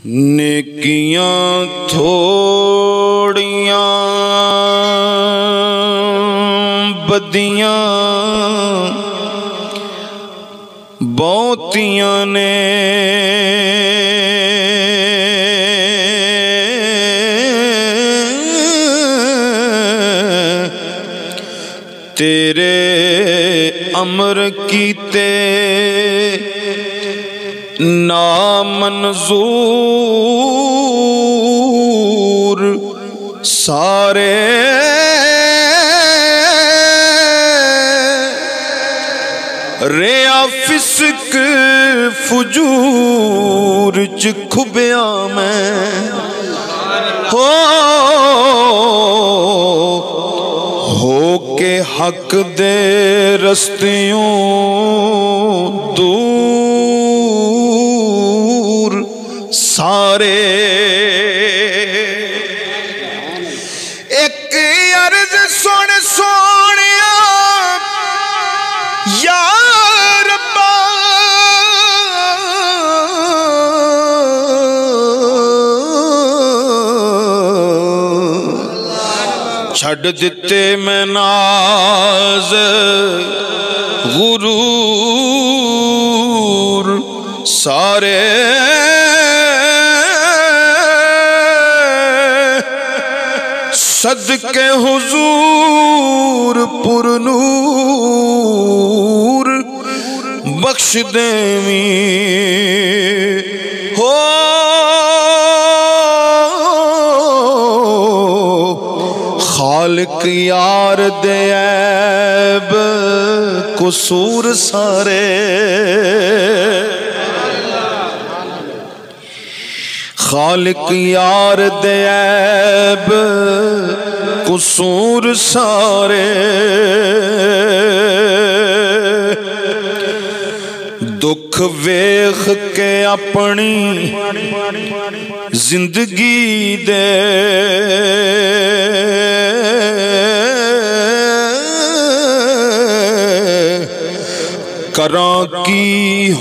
नेकियां थोड़ियां बदियां बहुतियां ने, तेरे अमर कीते नामंजूर सारे, रिया फिस्क फजूर च खुबिया मैं हो के हक दे रस्तियों दूर सारे। एक अर्ज सुन सोनिया या रब्बा, छड़ दिते मैं नाज गुरूर सारे, सदके हुजूर पुरनूर बख्श देवी हो। खालिक यार दे ऐब कसूर सारे, खालिक यार दे ऐब कसूर सारे, दुख वेख के अपनी जिंदगी दे, करां की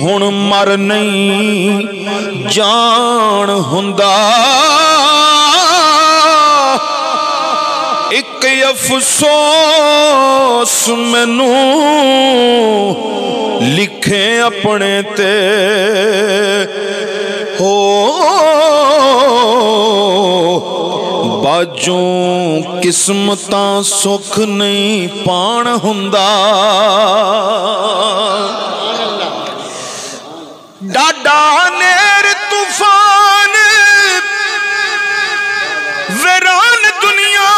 हुण मर नहीं जान हुंदा, एक अफसोस मैनू लिखे अपने ते हो। बाजों किस्मतां सुख नहीं पाण हुंदा, डाडा नेर तूफान वीरान दुनिया,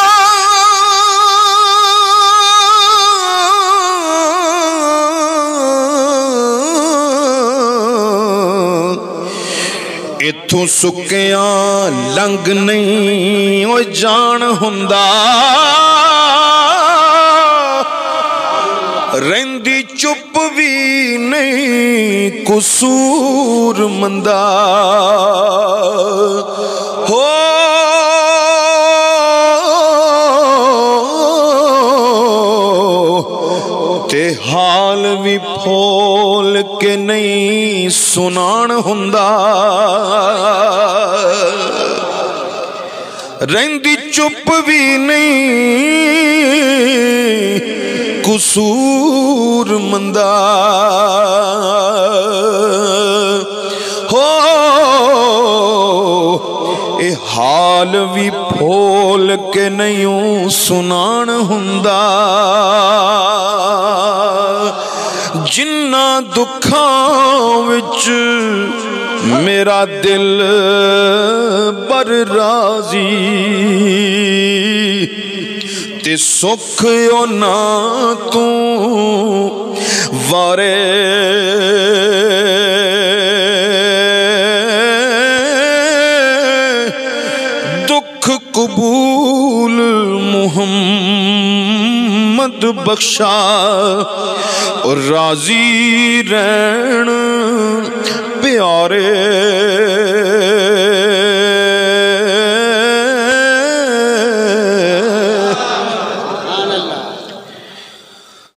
इथों सुकिया लंघ नहीं ओ जान हुंदा, रहिंदी चुप भी नहीं कसूर मंदा हो। ते हाल भी फोल के नहीं सुनान हुंदा, रहिंदी चुप भी नहीं कसूर मंदा हो। ए हाल भी फोल के नहीं सुनान हुंदा, जिन्ना दुखां विच मेरा दिल बर राजी, ते सुख ओ ना तू वारे, दुख कबूल मुहम्मद बख्शा, और राजी रहन प्यारे।